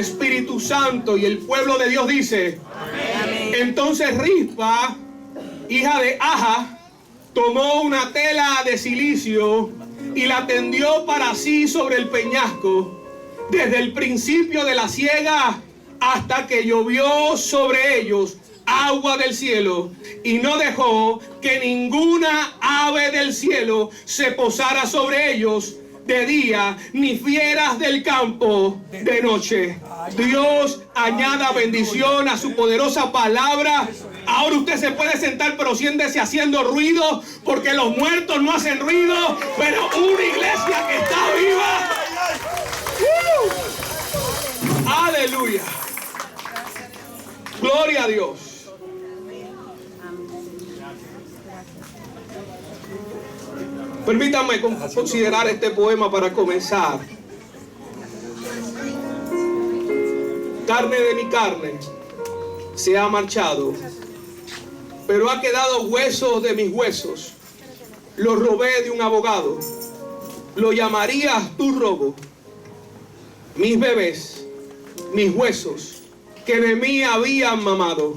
Espíritu Santo. Y el pueblo de Dios dice: amén. Entonces Rispa, hija de Aja, tomó una tela de cilicio y la tendió para sí sobre el peñasco, desde el principio de la siega hasta que llovió sobre ellos agua del cielo, y no dejó que ninguna ave del cielo se posara sobre ellos de día, ni fieras del campo de noche. Dios añada bendición a su poderosa palabra. Ahora usted se puede sentar, pero siéntese haciendo ruido, porque los muertos no hacen ruido, pero una iglesia que está viva. Aleluya. Gloria a Dios. Permítanme considerar este poema para comenzar. Carne de mi carne se ha marchado, pero ha quedado hueso de mis huesos. Lo robé de un abogado. Lo llamarías tu robo. Mis bebés, mis huesos, que de mí habían mamado.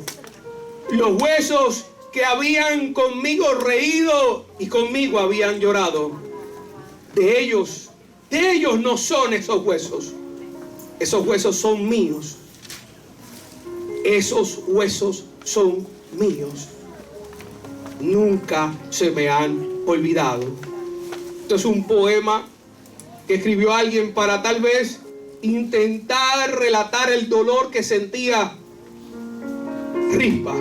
Los huesos que habían conmigo reído y conmigo habían llorado. De ellos no son esos huesos. Esos huesos son míos. Esos huesos son míos. Nunca se me han olvidado. Esto es un poema que escribió alguien para tal vez intentar relatar el dolor que sentía Rispa.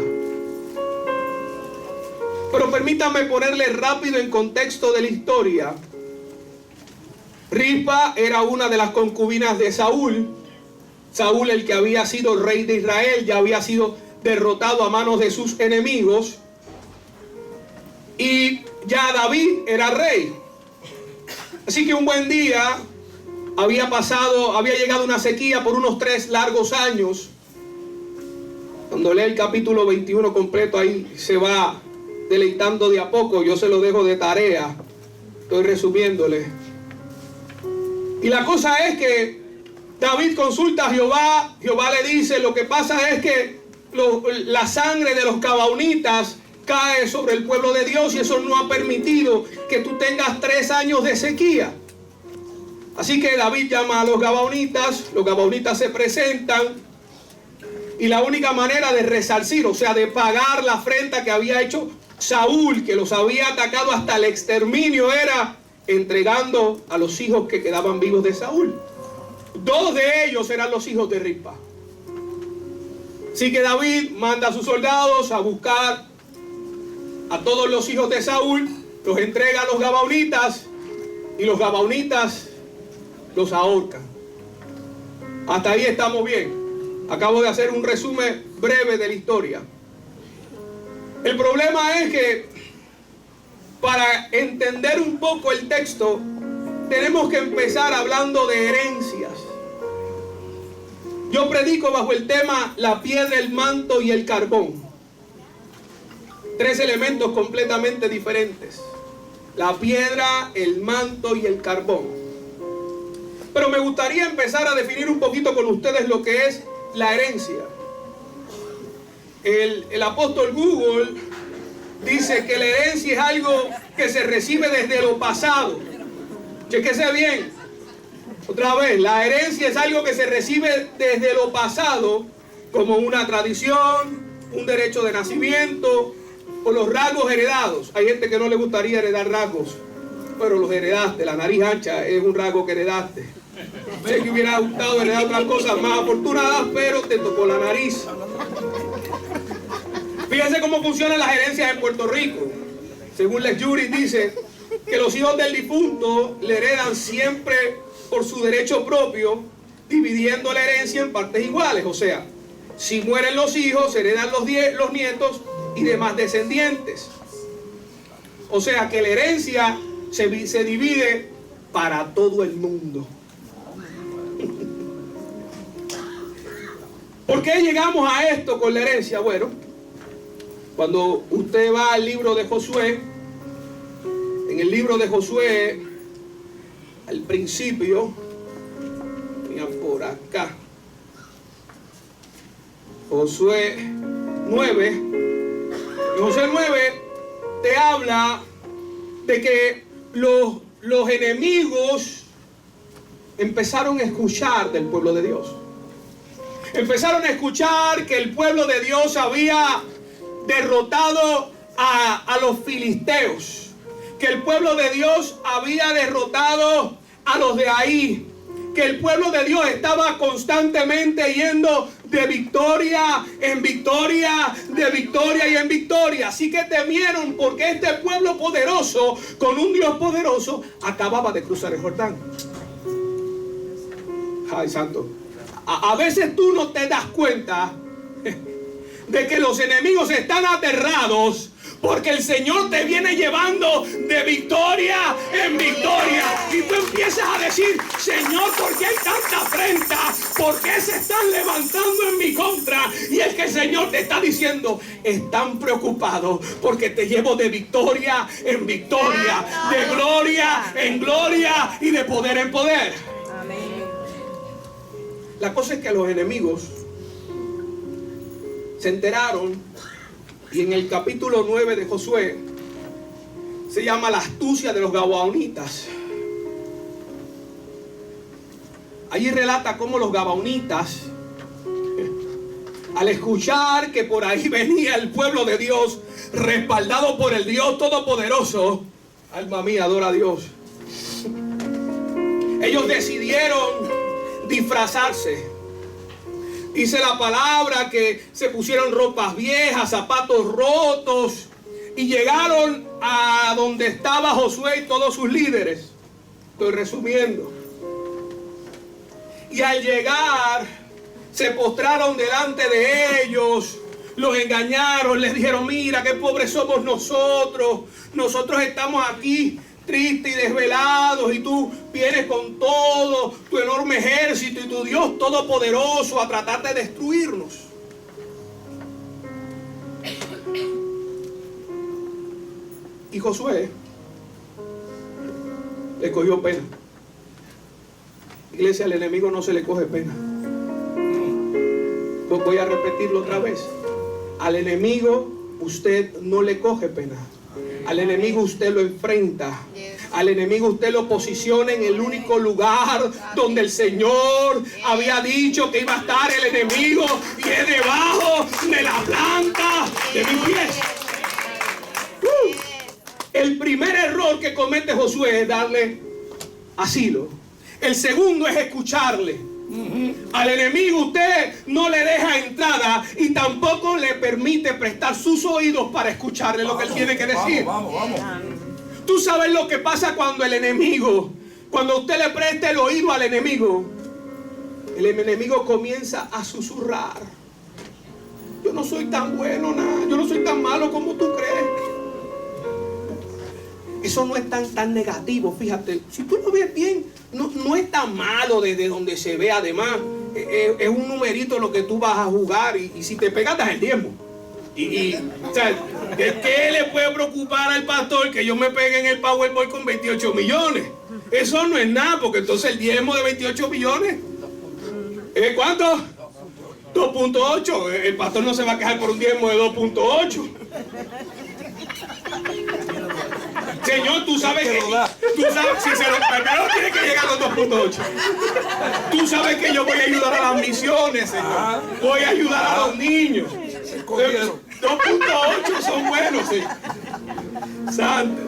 Pero permítame ponerle rápido en contexto de la historia. Rispa era una de las concubinas de Saúl. Saúl, el que había sido rey de Israel, ya había sido derrotado a manos de sus enemigos. Y ya David era rey. Así que un buen día había llegado una sequía por unos 3 largos años. Cuando lee el capítulo 21 completo, ahí se va deleitando de a poco. Yo se lo dejo de tarea. Estoy resumiéndole. Y la cosa es que David consulta a Jehová. Jehová le dice: lo que pasa es que la sangre de los gabaonitas cae sobre el pueblo de Dios, y eso no ha permitido que tú tengas 3 años de sequía. Así que David llama a los gabaonitas se presentan, y la única manera de resarcir, o sea, de pagar la afrenta que había hecho Saúl, que los había atacado hasta el exterminio, era entregando a los hijos que quedaban vivos de Saúl. 2 de ellos eran los hijos de Rispa. Así que David manda a sus soldados a buscar a todos los hijos de Saúl, los entrega a los gabaonitas, y los gabaonitas los ahorcan. Hasta ahí estamos bien. Acabo de hacer un resumen breve de la historia. El problema es que para entender un poco el texto tenemos que empezar hablando de herencias. Yo predico bajo el tema la piedra, el manto y el carbón. 3 elementos completamente diferentes: la piedra, el manto y el carbón. Pero me gustaría empezar a definir un poquito con ustedes lo que es la herencia. El apóstol Google dice que la herencia es algo que se recibe desde lo pasado. Chéquese bien. Otra vez, la herencia es algo que se recibe desde lo pasado, como una tradición, un derecho de nacimiento, o los rasgos heredados. Hay gente que no le gustaría heredar rasgos, pero los heredaste. La nariz ancha es un rasgo que heredaste. Sé que hubiera gustado heredar otras cosas más afortunadas, pero te tocó la nariz. Fíjense cómo funcionan las herencias en Puerto Rico. Según Lex Juris dice que los hijos del difunto le heredan siempre por su derecho propio, dividiendo la herencia en partes iguales. O sea, si mueren los hijos, heredan los nietos y demás descendientes. O sea que la herencia se divide para todo el mundo. ¿Por qué llegamos a esto con la herencia? Bueno, cuando usted va al libro de Josué, en el libro de Josué, al principio, mira por acá, Josué 9. En Josué 9 te habla de que los enemigos empezaron a escuchar del pueblo de Dios. Empezaron a escuchar que el pueblo de Dios había derrotado a los filisteos, que el pueblo de Dios había derrotado a los de ahí, que el pueblo de Dios estaba constantemente yendo de victoria en victoria, de victoria y en victoria. Así que temieron, porque este pueblo poderoso, con un Dios poderoso, acababa de cruzar el Jordán. Ay, santo. A veces tú no te das cuenta de que los enemigos están aterrados, porque el Señor te viene llevando de victoria en victoria. Y tú empiezas a decir: Señor, ¿por qué hay tanta afrenta? ¿Por qué se están levantando en mi contra? Y es que el Señor te está diciendo: están preocupados porque te llevo de victoria en victoria, de gloria en gloria y de poder en poder. Amén. La cosa es que los enemigos se enteraron, y en el capítulo 9 de Josué se llama la astucia de los gabaonitas. Allí relata cómo los gabaonitas, al escuchar que por ahí venía el pueblo de Dios, respaldado por el Dios Todopoderoso, alma mía, adora a Dios, ellos decidieron disfrazarse. Dice la palabra que se pusieron ropas viejas, zapatos rotos, y llegaron a donde estaba Josué y todos sus líderes. Estoy resumiendo. Y al llegar, se postraron delante de ellos, los engañaron, les dijeron: mira qué pobres somos nosotros estamos aquí tristes y desvelados, y tú vienes con todo tu enorme ejército y tu Dios todopoderoso a tratar de destruirnos. Y Josué le cogió pena. Iglesia, al enemigo no se le coge pena. Voy a repetirlo otra vez. Al enemigo usted no le coge pena. Al enemigo usted lo enfrenta. Al enemigo usted lo posiciona en el único lugar donde el Señor había dicho que iba a estar el enemigo, y es debajo de la planta de mis pies. El primer error que comete Josué es darle asilo. El segundo es escucharle. Al enemigo usted no le deja entrada y tampoco le permite prestar sus oídos para escucharle lo que él tiene que decir. Vamos. Tú sabes lo que pasa cuando el enemigo, cuando usted le presta el oído al enemigo, el enemigo comienza a susurrar: yo no soy tan bueno, nada, yo no soy tan malo como tú crees. Eso no es tan negativo, fíjate. Si tú lo ves bien, no es tan malo desde donde se ve. Además, es un numerito lo que tú vas a jugar, y si te pegas, das el diezmo. O sea, ¿qué le puede preocupar al pastor que yo me pegue en el Powerball con 28 millones? Eso no es nada, porque entonces el diezmo de 28 millones, ¿cuánto? 2.8. El pastor no se va a quejar por un diezmo de 2.8. Señor, tú sabes que si se lo primero tiene que llegar a los 2.8. Tú sabes que yo voy a ayudar a las misiones, Señor. Voy a ayudar a los niños. 2.8 son buenos, Señor. Santo.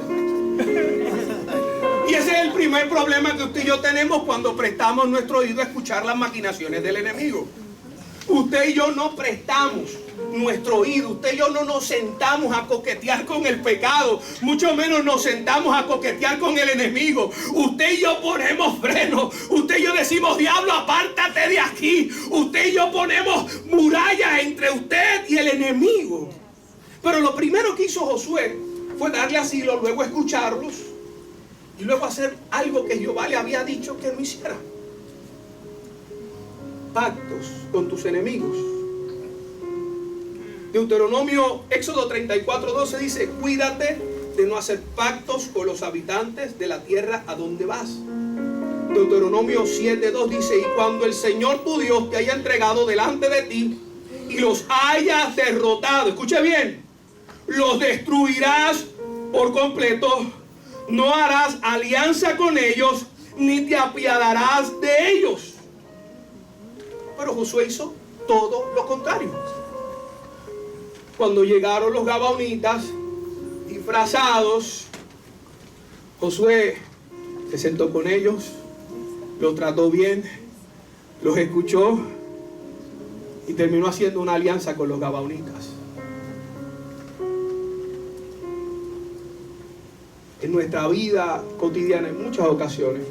Y ese es el primer problema que usted y yo tenemos cuando prestamos nuestro oído a escuchar las maquinaciones del enemigo. Usted y yo no prestamos nuestro oído. Usted y yo no nos sentamos a coquetear con el pecado, mucho menos nos sentamos a coquetear con el enemigo. Usted y yo ponemos freno. Usted y yo decimos: diablo, apártate de aquí. Usted y yo ponemos murallas entre usted y el enemigo. Pero lo primero que hizo Josué fue darle asilo, luego escucharlos y luego hacer algo que Jehová le había dicho que no hiciera: pactos con tus enemigos. Deuteronomio, Éxodo 34:12 dice: cuídate de no hacer pactos con los habitantes de la tierra a donde vas. Deuteronomio 7:2 dice: y cuando el Señor tu Dios te haya entregado delante de ti y los hayas derrotado, escuche bien, los destruirás por completo, no harás alianza con ellos, ni te apiadarás de ellos. Pero Josué hizo todo lo contrario. Cuando llegaron los gabaonitas disfrazados, Josué se sentó con ellos, los trató bien, los escuchó y terminó haciendo una alianza con los gabaonitas. En nuestra vida cotidiana, en muchas ocasiones,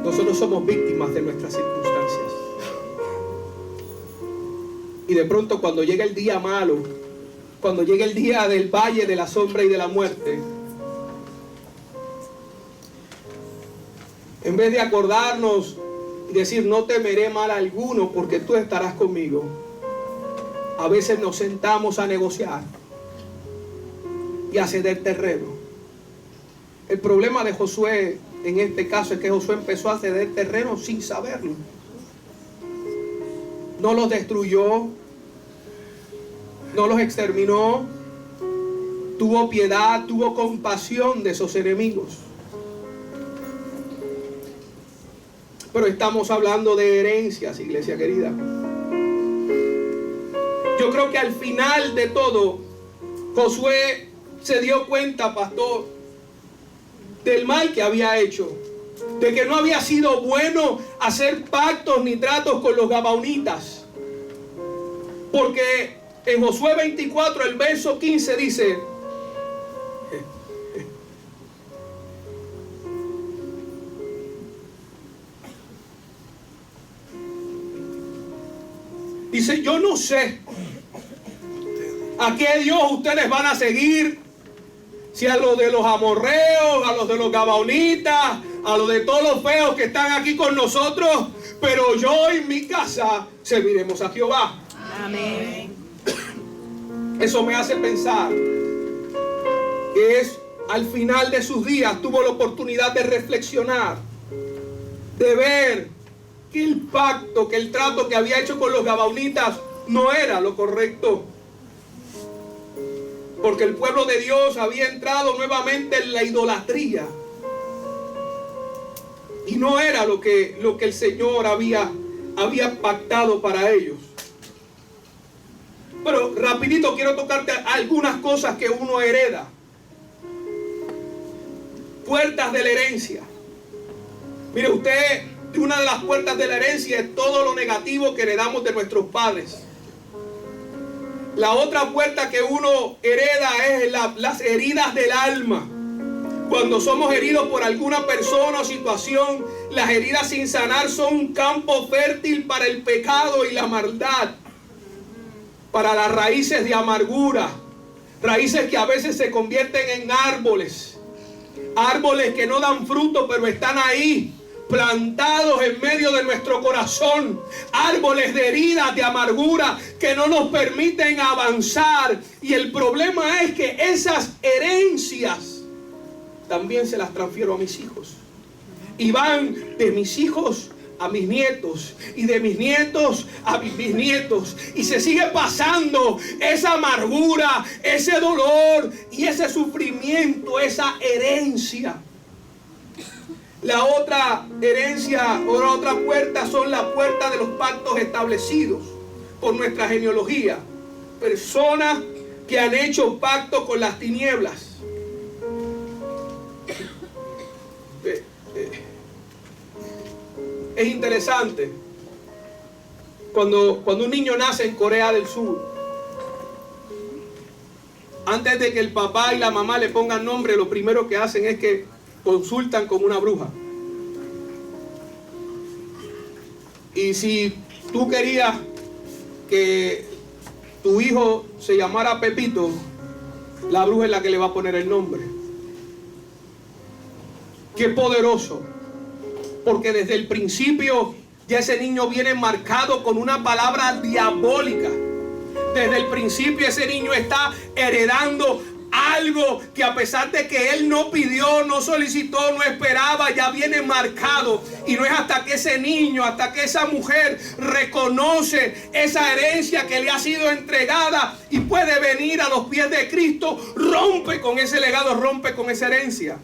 nosotros somos víctimas de nuestras circunstancias. Y de pronto, cuando llega el día malo, cuando llega el día del valle de la sombra y de la muerte, en vez de acordarnos y decir no temeré mal alguno porque tú estarás conmigo, a veces nos sentamos a negociar y a ceder terreno. El problema de Josué en este caso es que Josué empezó a ceder terreno sin saberlo. No los destruyó, no los exterminó, tuvo piedad, tuvo compasión de esos enemigos. Pero estamos hablando de herencias, iglesia querida. Yo creo que al final de todo, Josué se dio cuenta, pastor, del mal que había hecho, de que no había sido bueno hacer pactos ni tratos con los gabaonitas. Porque en Josué 24, el verso 15 dice: dice, yo no sé a qué Dios ustedes van a seguir, si a los de los amorreos, a los de los gabaonitas, a los de todos los feos que están aquí con nosotros, pero yo en mi casa serviremos a Jehová. Amén. Eso me hace pensar que al final de sus días tuvo la oportunidad de reflexionar, de ver que el pacto, que el trato que había hecho con los gabaonitas no era lo correcto. Porque el pueblo de Dios había entrado nuevamente en la idolatría. Y no era lo que el Señor había pactado para ellos. Pero rapidito quiero tocarte algunas cosas que uno hereda. Puertas de la herencia. Mire usted, una de las puertas de la herencia es todo lo negativo que heredamos de nuestros padres. La otra puerta que uno hereda es las heridas del alma. Cuando somos heridos por alguna persona o situación, las heridas sin sanar son un campo fértil para el pecado y la maldad, para las raíces de amargura, raíces que a veces se convierten en árboles que no dan fruto, pero están ahí, plantados en medio de nuestro corazón, árboles de heridas, de amargura que no nos permiten avanzar. Y el problema es que esas herencias también se las transfiero a mis hijos, y van de mis hijos a mis nietos, y de mis nietos a mis bisnietos, y se sigue pasando esa amargura, ese dolor y ese sufrimiento, esa herencia. La otra herencia o la otra puerta son las puertas de los pactos establecidos por nuestra genealogía. Personas que han hecho pacto con las tinieblas. Es interesante cuando un niño nace en Corea del Sur, antes de que el papá y la mamá le pongan nombre, lo primero que hacen es que consultan con una bruja. Y si tú querías que tu hijo se llamara Pepito, la bruja es la que le va a poner el nombre. Qué poderoso, porque desde el principio ya ese niño viene marcado con una palabra diabólica. Desde el principio ese niño está heredando algo que a pesar de que él no pidió, no solicitó, no esperaba, ya viene marcado. Y no es hasta que ese niño, hasta que esa mujer reconoce esa herencia que le ha sido entregada y puede venir a los pies de Cristo, rompe con ese legado, rompe con esa herencia.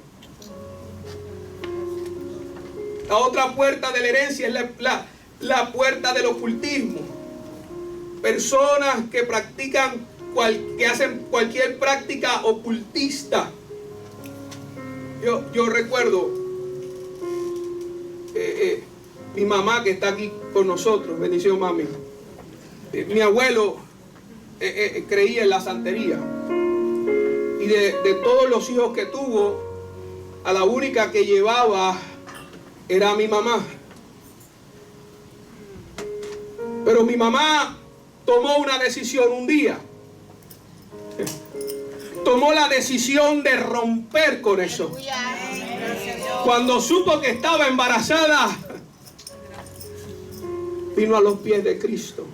La otra puerta de la herencia es la puerta del ocultismo. Personas que practican, que hacen cualquier práctica ocultista. Yo recuerdo mi mamá que está aquí con nosotros, bendición mami. Mi abuelo creía en la santería. Y de todos los hijos que tuvo, a la única que llevaba era mi mamá. Pero mi mamá tomó una decisión un día. Tomó la decisión de romper con eso. Cuando supo que estaba embarazada, vino a los pies de Cristo.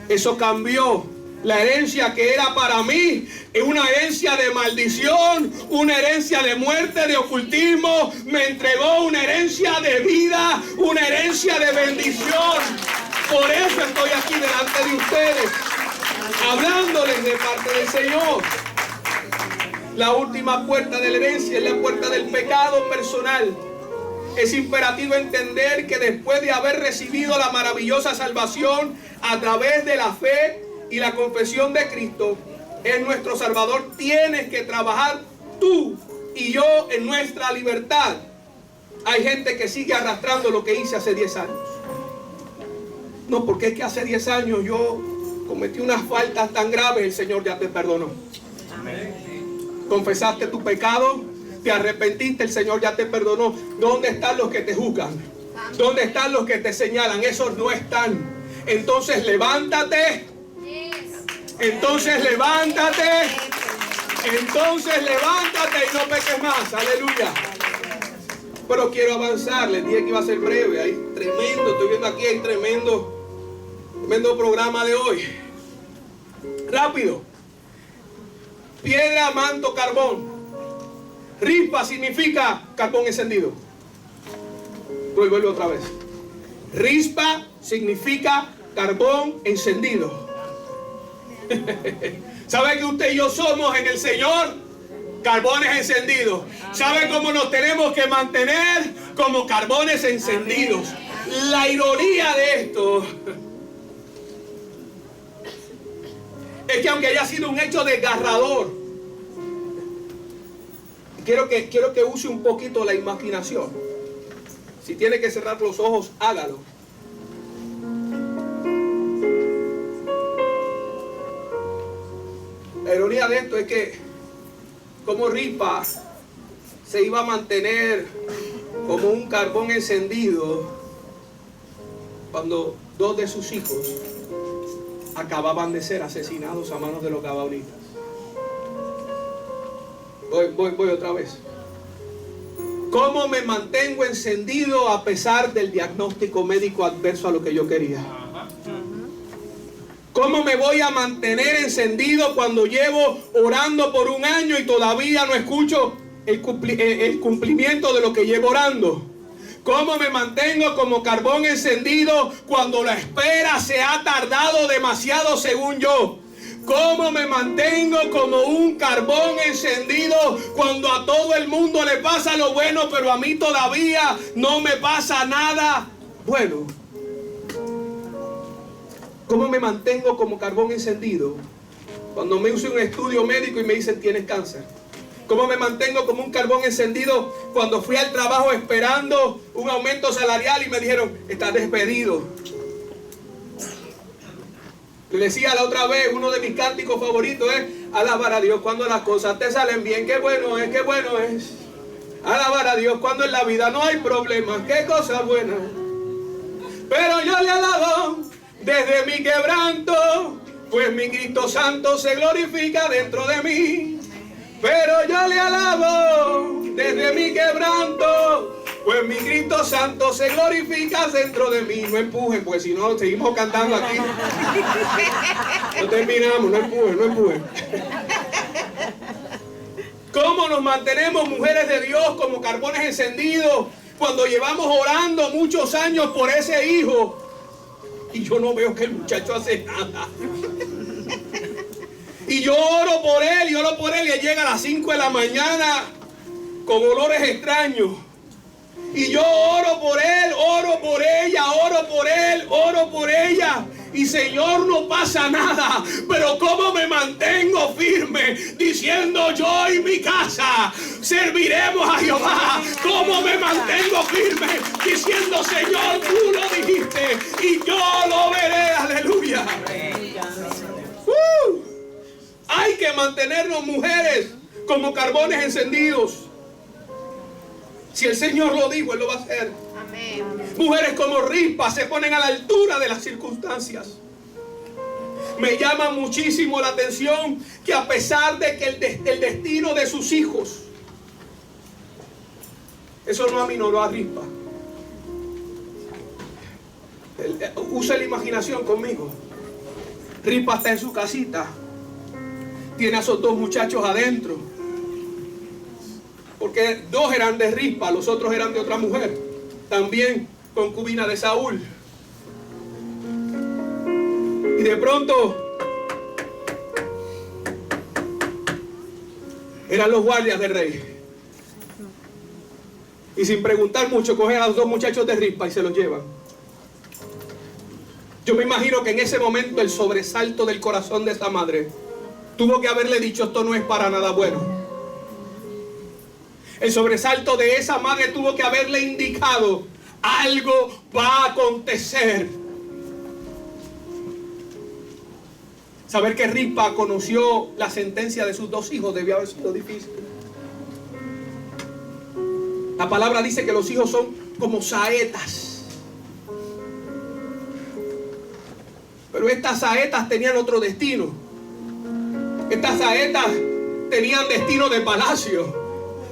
Eso cambió. La herencia que era para mí es una herencia de maldición, una herencia de muerte, de ocultismo. Me entregó una herencia de vida, una herencia de bendición. Por eso estoy aquí delante de ustedes, hablándoles de parte del Señor. La última puerta de la herencia es la puerta del pecado personal. Es imperativo entender que después de haber recibido la maravillosa salvación a través de la fe y la confesión de Cristo es nuestro Salvador, tienes que trabajar tú y yo en nuestra libertad. Hay gente que sigue arrastrando lo que hice hace 10 años. No, porque es que hace 10 años yo cometí unas faltas tan graves, el Señor ya te perdonó. Confesaste tu pecado, te arrepentiste, el Señor ya te perdonó. ¿Dónde están los que te juzgan? ¿Dónde están los que te señalan? Esos no están. Entonces levántate. Entonces levántate. Entonces levántate y no peques más. Aleluya. Pero quiero avanzar. Les dije que iba a ser breve. Hay tremendo, estoy viendo aquí, hay tremendo programa de hoy. Rápido. Piedra, manto, carbón. Rispa significa carbón encendido. Vuelvo otra vez. Rispa significa carbón encendido. ¿Sabe que usted y yo somos en el Señor? Carbones encendidos. ¿Sabe cómo nos tenemos que mantener? Como carbones encendidos. La ironía de esto es que aunque haya sido un hecho desgarrador, quiero que use un poquito la imaginación. Si tiene que cerrar los ojos, hágalo. La ironía de esto es que como Rispa se iba a mantener como un carbón encendido cuando 2 de sus hijos acababan de ser asesinados a manos de los gabaonitas. Voy otra vez. ¿Cómo me mantengo encendido a pesar del diagnóstico médico adverso a lo que yo quería? ¿Cómo me voy a mantener encendido cuando llevo orando por 1 año y todavía no escucho el cumplimiento de lo que llevo orando? ¿Cómo me mantengo como carbón encendido cuando la espera se ha tardado demasiado según yo? ¿Cómo me mantengo como un carbón encendido cuando a todo el mundo le pasa lo bueno, pero a mí todavía no me pasa nada bueno? ¿Cómo me mantengo como carbón encendido cuando me hice un estudio médico y me dicen tienes cáncer? ¿Cómo me mantengo como un carbón encendido cuando fui al trabajo esperando un aumento salarial y me dijeron estás despedido? Le decía la otra vez, uno de mis cánticos favoritos es alabar a Dios cuando las cosas te salen bien. Qué bueno es, qué bueno es. Alabar a Dios cuando en la vida no hay problemas. Qué cosa buena. Pero yo le alabo desde mi quebranto, pues mi Cristo Santo se glorifica dentro de mí. Pero yo le alabo desde mi quebranto, pues mi Cristo Santo se glorifica dentro de mí. No empujen, pues si no, seguimos cantando aquí. No terminamos, no empujen, no empujen. ¿Cómo nos mantenemos, mujeres de Dios, como carbones encendidos cuando llevamos orando muchos años por ese hijo y yo no veo que el muchacho hace nada? Y yo oro por él y él llega a las 5 de la mañana con olores extraños. Y yo oro por él, oro por ella, oro por él, oro por ella. Y Señor, no pasa nada. Pero cómo me mantengo firme diciendo: yo y mi casa serviremos a Jehová. Cómo me mantengo firme diciendo: Señor, tú lo dijiste y yo lo veré. Aleluya. Hay que mantenernos, mujeres, como carbones encendidos. Si el Señor lo dijo, Él lo va a hacer. Amén. Mujeres como Rispa se ponen a la altura de las circunstancias. Me llama muchísimo la atención que a pesar de que el destino de sus hijos, eso no aminoró a Rispa. Use la imaginación conmigo. Rispa está en su casita, tiene a esos dos muchachos adentro, porque dos eran de Rispa, los otros eran de otra mujer, también concubina de Saúl. Y de pronto eran los guardias del rey, y sin preguntar mucho cogen a los dos muchachos de Rispa y se los llevan. Yo me imagino que en ese momento el sobresalto del corazón de esa madre tuvo que haberle dicho: esto no es para nada bueno. El sobresalto de esa madre tuvo que haberle indicado: algo va a acontecer. Saber que Rispa conoció la sentencia de sus dos hijos debió haber sido difícil. La palabra dice que los hijos son como saetas. Pero estas saetas tenían otro destino. Estas saetas tenían destino de palacio.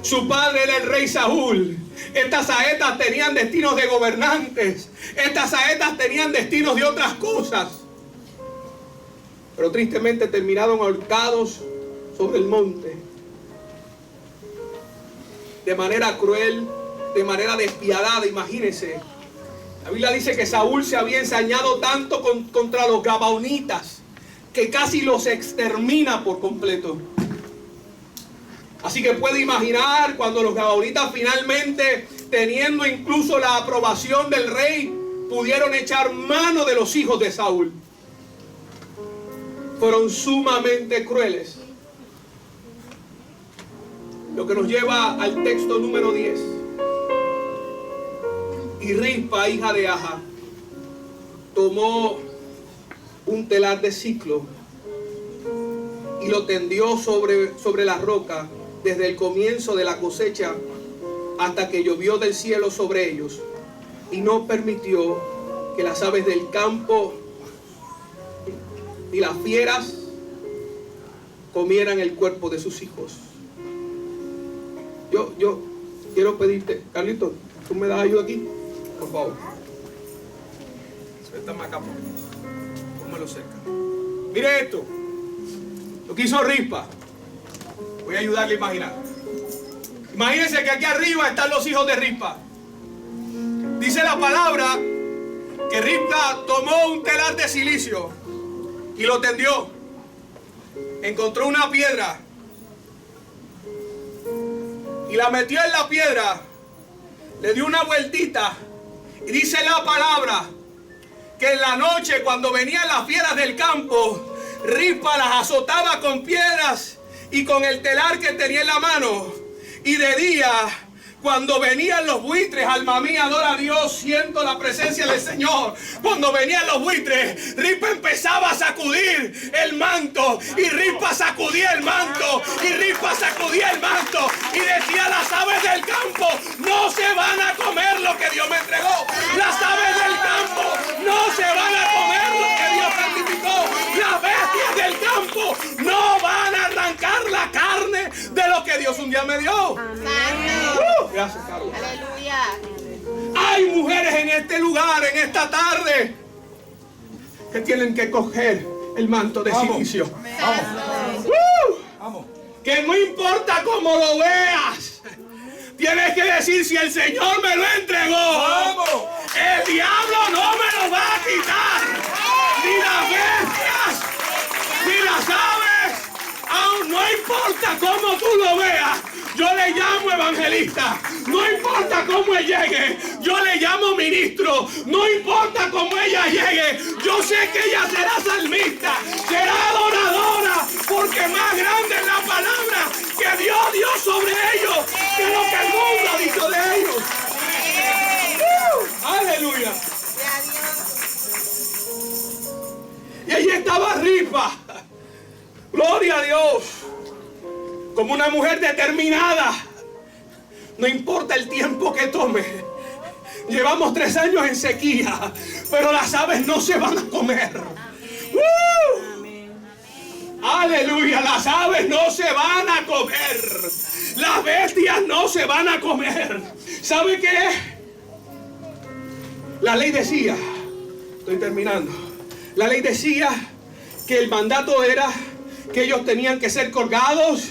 Su padre era el rey Saúl. Estas saetas tenían destinos de gobernantes. Estas saetas tenían destinos de otras cosas. Pero tristemente terminaron ahorcados sobre el monte. De manera cruel, de manera despiadada, imagínense. La Biblia dice que Saúl se había ensañado tanto contra los gabaonitas que casi los extermina por completo. Así que puede imaginar cuando los gabaonitas finalmente, teniendo incluso la aprobación del rey, pudieron echar mano de los hijos de Saúl. Fueron sumamente crueles. Lo que nos lleva al texto número 10. Y Rispa, hija de Aja, tomó un telar de siclo y lo tendió sobre la roca desde el comienzo de la cosecha hasta que llovió del cielo sobre ellos, y no permitió que las aves del campo y las fieras comieran el cuerpo de sus hijos. Yo quiero pedirte, Carlito, ¿tú me das ayuda aquí? Por favor. Suéltame acá, pónmelo cerca. Mire esto, lo que hizo Rispa. Voy a ayudarle a imaginar. Imagínense que aquí arriba están los hijos de Rispa. Dice la palabra que Rispa tomó un telar de silicio y lo tendió. Encontró una piedra y la metió en la piedra, le dio una vueltita, y dice la palabra que en la noche, cuando venían las fieras del campo, Rispa las azotaba con piedras y con el telar que tenía en la mano. Y de día, cuando venían los buitres, alma mía, adora a Dios, siento la presencia del Señor. Cuando venían los buitres, Rispa empezaba a sacudir el manto, y Rispa sacudía el manto, y Rispa sacudía el manto, y decía: las aves del campo no se van a comer lo que Dios me entregó. Las aves del campo no se van a comer lo que Dios santificó. Las bestias del campo no van a arrancar la carne de lo que Dios un día me dio. Gracias, Carlos. Aleluya. Hay mujeres en este lugar, en esta tarde, que tienen que coger el manto de silicio. Vamos. que no importa cómo lo veas, tienes que decir: si el Señor me lo entregó, ¡vamos!, el diablo no me lo va a quitar. Ni las bestias, ni las aves, aún no importa cómo tú lo veas. Yo le llamo evangelista. No importa cómo él llegue, yo le llamo ministro. No importa cómo ella llegue, yo sé que ella será salmista, será adoradora, porque más grande es la palabra que Dios dio sobre ellos que lo que el mundo ha dicho de ellos. Aleluya. Y allí estaba Rispa, gloria a Dios, como una mujer determinada. No importa el tiempo que tome. Llevamos 3 años en sequía, pero las aves no se van a comer. Aleluya, las aves no se van a comer. Las bestias no se van a comer. ¿Sabe qué? La ley decía, estoy terminando, la ley decía que el mandato era que ellos tenían que ser colgados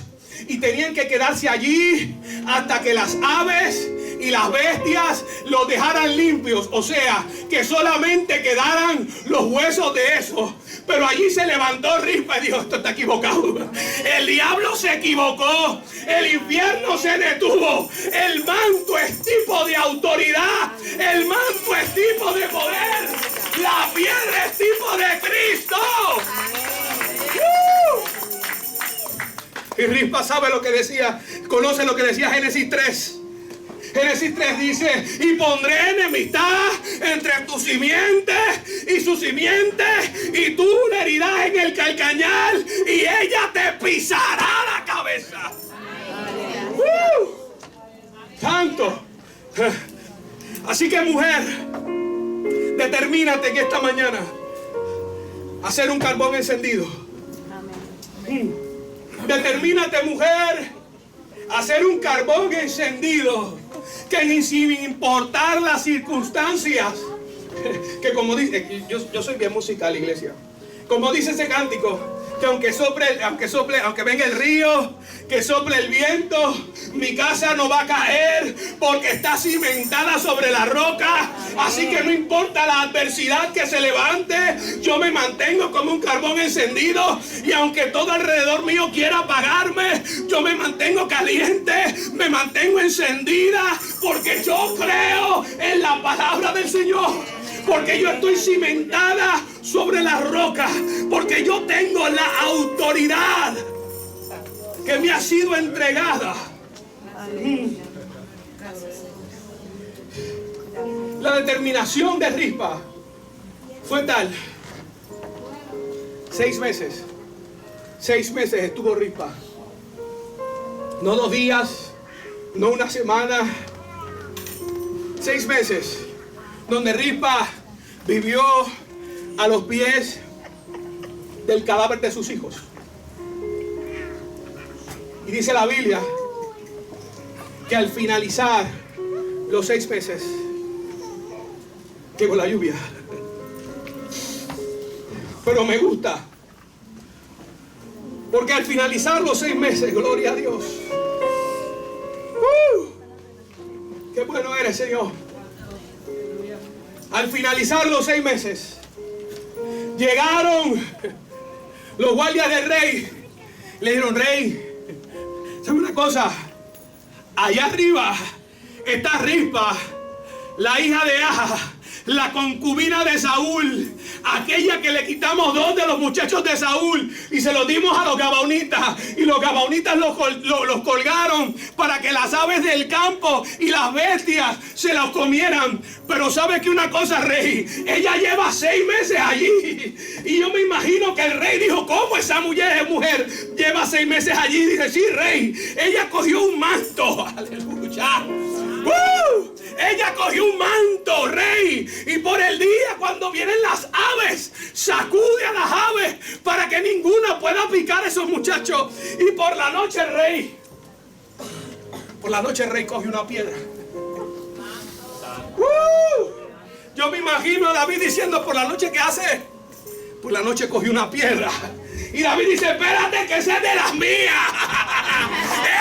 y tenían que quedarse allí hasta que las aves y las bestias los dejaran limpios. O sea, que solamente quedaran los huesos de eso. Pero allí se levantó Rispa y dijo: esto está equivocado. El diablo se equivocó. El infierno se detuvo. El manto es tipo de autoridad. El manto es tipo de poder. La piedra es tipo de Cristo. Y Rispa sabe lo que decía, conoce lo que decía Génesis 3. Génesis 3 dice: y pondré enemistad entre tu simiente y su simiente, y tú le herirás en el calcañar, y ella te pisará la cabeza. Santo. Así que, mujer, determínate en esta mañana a hacer un carbón encendido. Determínate, mujer, a hacer un carbón encendido, que sin importar las circunstancias, que como dice, yo soy bien musical, iglesia, como dice ese cántico, que aunque venga el río, que sople el viento, mi casa no va a caer porque está cimentada sobre la roca. Así que no importa la adversidad que se levante, yo me mantengo como un carbón encendido, y aunque todo alrededor mío quiera apagarme, yo me mantengo caliente, me mantengo encendida, porque yo creo en la palabra del Señor. Porque yo estoy cimentada sobre la roca. Porque yo tengo la autoridad que me ha sido entregada. La determinación de Rispa fue tal. 6 meses. 6 meses estuvo Rispa. No 2 días, no una semana. 6 meses. Donde Rispa vivió a los pies del cadáver de sus hijos. Y dice la Biblia que al finalizar los 6 meses llegó la lluvia. Pero me gusta, porque al finalizar los 6 meses, gloria a Dios, qué bueno eres, Señor. Al finalizar los 6 meses, llegaron los guardias del rey. Le dijeron: rey, ¿sabe una cosa? Allá arriba está Rispa, la hija de Aja, la concubina de Saúl, aquella que le quitamos 2 de los muchachos de Saúl y se los dimos a los gabaonitas, y los gabaonitas los colgaron para que las aves del campo y las bestias se los comieran. Pero ¿sabe que una cosa, rey? Ella lleva 6 meses allí, y yo me imagino que el rey dijo: ¿cómo esa mujer lleva 6 meses allí? Dice: sí, rey, ella cogió un manto, aleluya. Ella cogió un manto, rey, y por el día, cuando vienen las aves, sacude a las aves para que ninguna pueda picar a esos muchachos. Y por la noche el rey coge una piedra. Yo me imagino a David diciendo: por la noche, ¿qué hace? Por la noche cogió una piedra. Y David dice: espérate, que esa es de las mías.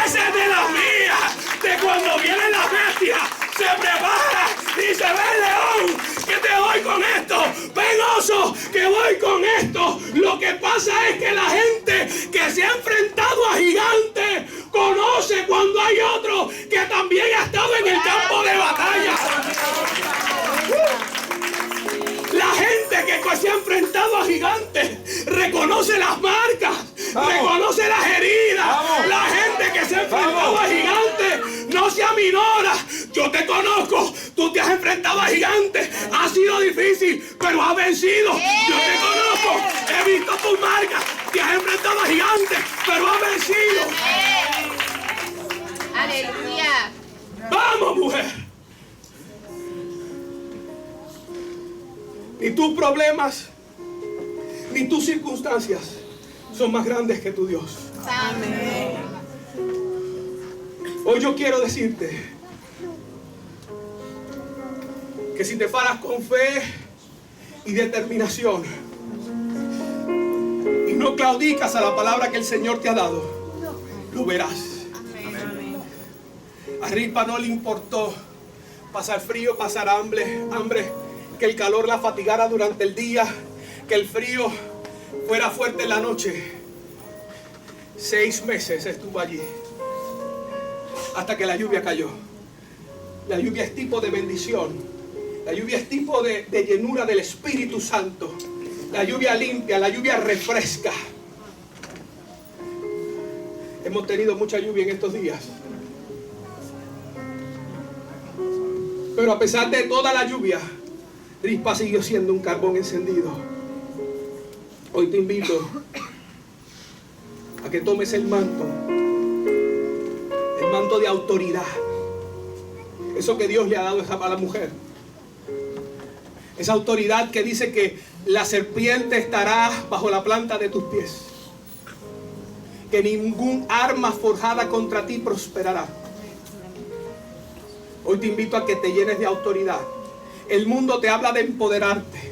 Esa es de las mías. De cuando viene la bestia, se prepara y dice: ven, león, que te voy con esto. Ven, oso, que voy con esto. Lo que pasa es que la gente que se ha enfrentado a gigantes conoce cuando hay otro que también ha estado en el campo de batalla. La gente que se ha enfrentado a gigantes reconoce las marcas, reconoce las heridas. La gente que se ha enfrentado a gigantes no se aminora. Yo te conozco, tú te has enfrentado a gigantes, ha sido difícil, pero has vencido. Yo te conozco, he visto tus marcas, te has enfrentado a gigantes, pero has vencido. Aleluya. Vamos, mujer. Ni tus problemas, ni tus circunstancias son más grandes que tu Dios. Amén. Hoy yo quiero decirte que si te paras con fe y determinación y no claudicas a la palabra que el Señor te ha dado, lo verás. A Rispa no le importó pasar frío, pasar hambre, que el calor la fatigara durante el día, que el frío fuera fuerte en la noche. 6 meses estuvo allí hasta que la lluvia cayó. La lluvia es tipo de bendición. La lluvia es tipo de llenura del Espíritu Santo. La lluvia limpia, la lluvia refresca. Hemos tenido mucha lluvia en estos días. Pero a pesar de toda la lluvia, Rispa siguió siendo un carbón encendido. Hoy te invito a que tomes el manto de autoridad. Eso que Dios le ha dado a la mujer. Esa autoridad que dice que la serpiente estará bajo la planta de tus pies. Que ningún arma forjada contra ti prosperará. Hoy te invito a que te llenes de autoridad. El mundo te habla de empoderarte.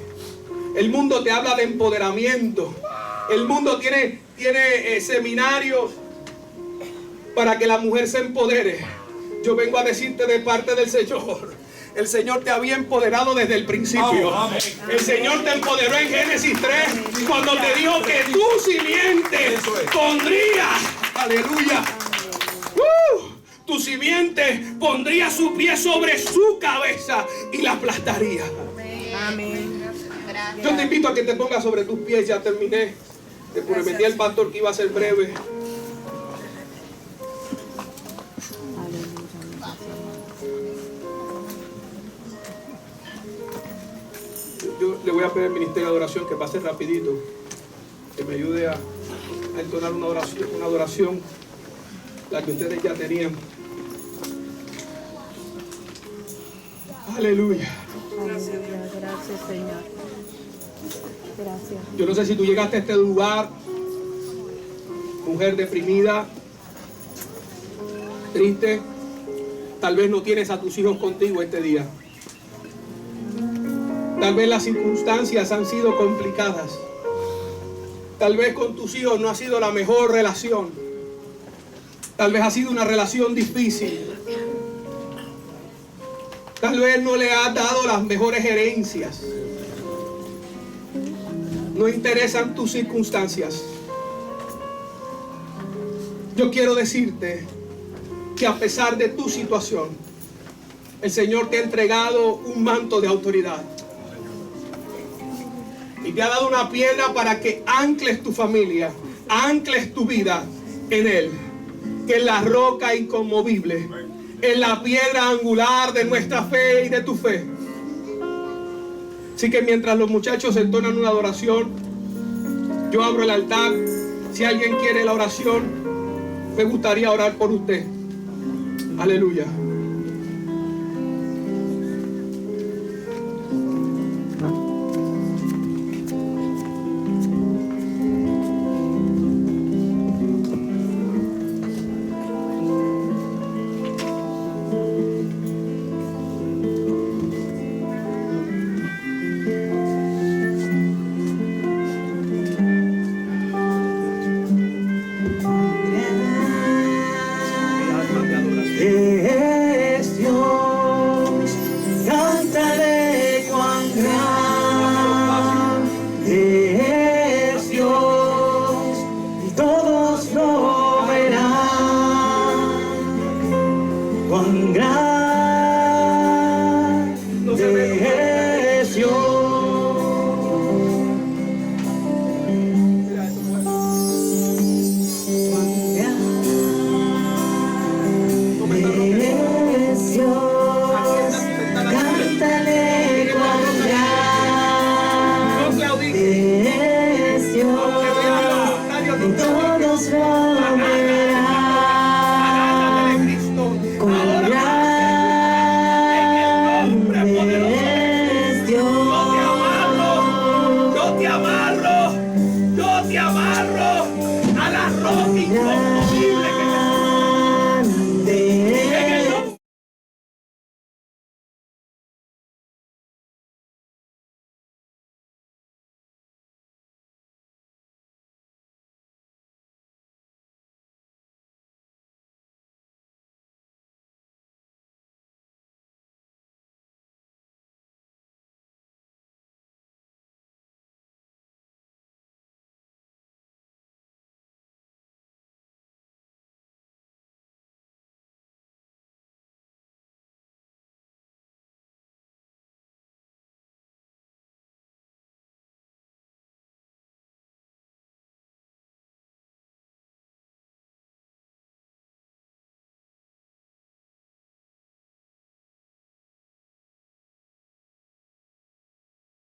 El mundo te habla de empoderamiento. El mundo tiene seminarios para que la mujer se empodere. Yo vengo a decirte de parte del Señor: el Señor te había empoderado desde el principio. El Señor te empoderó en Génesis 3 cuando te dijo que tu simiente pondría, aleluya, tu simiente pondría su pie sobre su cabeza y la aplastaría. Amén. Yo te invito a que te pongas sobre tus pies. Ya terminé. Te prometí al pastor que iba a ser breve. Yo le voy a pedir al ministerio de adoración que pase rapidito, que me ayude a entonar una adoración, la que ustedes ya tenían. Aleluya. Gracias, Señor. Gracias. Yo no sé si tú llegaste a este lugar, mujer deprimida, triste. Tal vez no tienes a tus hijos contigo este día. Tal vez las circunstancias han sido complicadas. Tal vez con tus hijos no ha sido la mejor relación. Tal vez ha sido una relación difícil. Tal vez no le has dado las mejores herencias. No interesan tus circunstancias. Yo quiero decirte que a pesar de tu situación, el Señor te ha entregado un manto de autoridad. Y te ha dado una piedra para que ancles tu familia, ancles tu vida en Él, que es la roca inconmovible, es la piedra angular de nuestra fe y de tu fe. Así que mientras los muchachos entonan una adoración, yo abro el altar. Si alguien quiere la oración, me gustaría orar por usted. Aleluya.